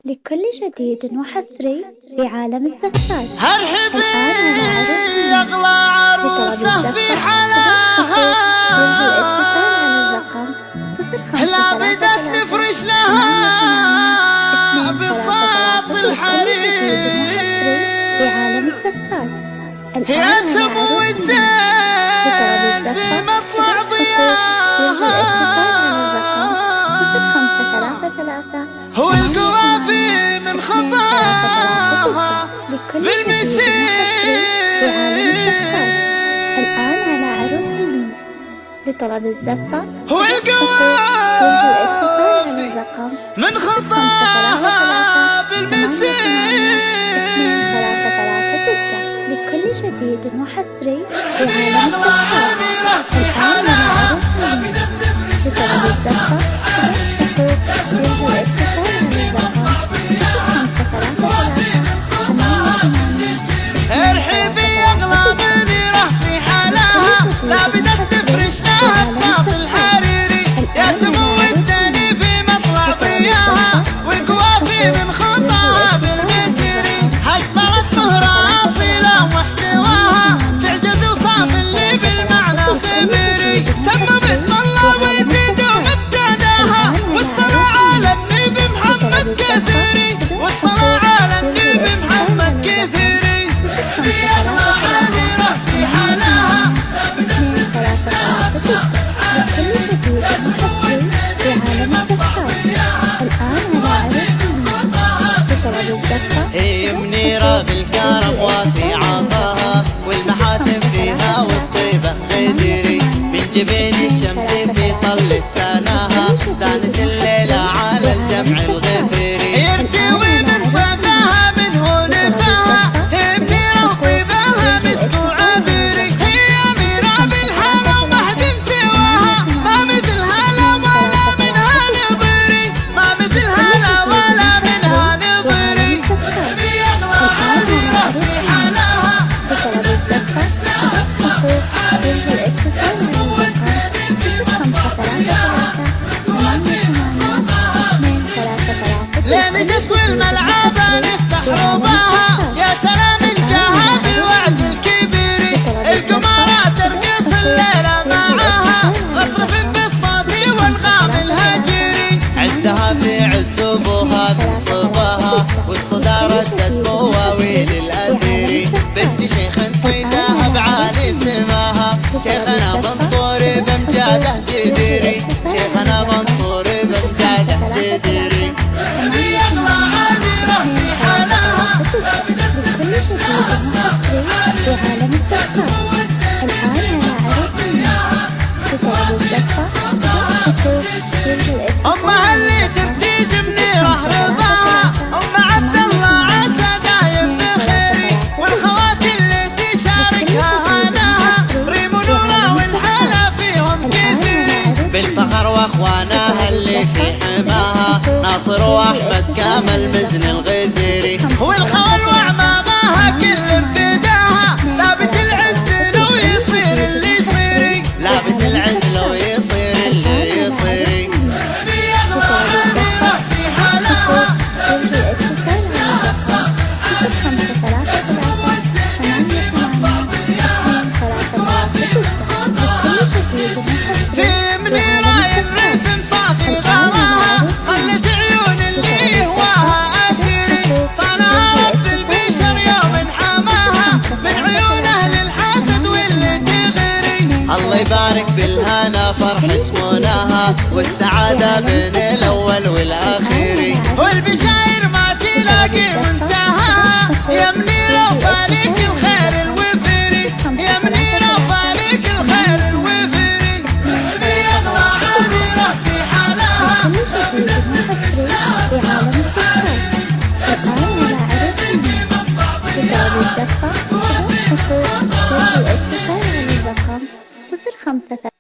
لكل جديد وحصري في عالم الزفات. هرحبي أغلى عروسة في حلاها، لا بدت نفرش لها بساط الحرير يا سمو الزين في مطلع ضياها، هو القوافي من خطاها بالمسير. الآن على عروس لطلب الزفة هو القوافي من خطاها بالمسير. لكل جديد وحصري في عالم الزفات في حالها لطلب الزفة ارحبي اغلى منيرة في حالها، لا بدت تفرش لها بساط الحريري يا سمو الزين في مطلع ضياها، والقوافي من خطاها بالمسيري. هجمرت مهرة اصيلة محتواها تعجز وصاف اللي بالمعنى خبيري. سموا باسم الله ويزيدوا مبتداها، والصلاة على النبي محمد كثيري، والصلاة على النبي محمد كثيري. في أغلى عريسة في حالها، لا بدت تفرش لها بساط الحريري يا سمو الزين في مطلع ضياها، والقوافي من خطاها بالمسيري. هي منيرة بالكرم وفي عطاها، والمحاسن فيها والطيبة غديري. من جبين الشمس في طلة سناها، زانت الليلة على الجمع الغفيري. يرتوي من طيبها منه لفاها، هي منيرة وطيبها مسك وعبيري. هي أميرة بالحلا وما حد سواها، ما مثلها لا ولا منها نظيري، ما مثلها لا ولا منها نظيري. في أغلى عريسة في حلاها، لطلب الزفة لين جت والملعبة نفتح رباها، يا سلام الجاها بالوعد الكبيري. القمرة ترقص الليلة معاها، اطرف بالصوت وانغام الهجيري. عزها في عز ابوها من صباها، والصدى ردت مواويل الاثيري. بنت شيخ صيدها بعالي سماها، شيخنا منصور بمجاده جديري، شيخنا منصور بمجاده جديري. في أغلى عريسة في حالها، لا بدت تفرش لها بساط الحريري يا سمو الزين في مطلع ضياها، والقوافي من خطاها بالمسيري. أمها اللي ترتيج منيرة رضاها، أم عبد الله عسى دايم بخيري، والخوات اللي تشاركها هناها، ريم ونورة والحلا فيهم كثيري. بالفخر واخوانها اللي في حماها، ناصر واحمد كامل مزن الغزيري، والخول وعمامها كل فداها. لابت العز لو يصير اللي يصيري، لابت العز لو يصير اللي يصيري. في أغلى عريسة في حالها، لا بدت تفرش لها بساط الحريري يا سمو الزين في مطلع ضياها، والقوافي من خطاها بالمسيري. في منيرة الرسم صافي غلاها، خلت عيون اللي يهواها أسيري. صانها رب البشر يوم حماها، من عيون أهل الحسد واللي تغيري. الله يبارك بالهنا فرحة مناها، والسعادة بين الأول والأخيري، والبشاير ما تلاقي منتهاها. يا منيرة وفالك الخير الوفيري، يا منيرة وفالك الخير الوفيري. في أغلى عريسة في حالها، لا بدت تفرش لها بساط الحريري يا سمو الزين في مطلع ضياها، والقوافي من خطاها بالمسيري. 05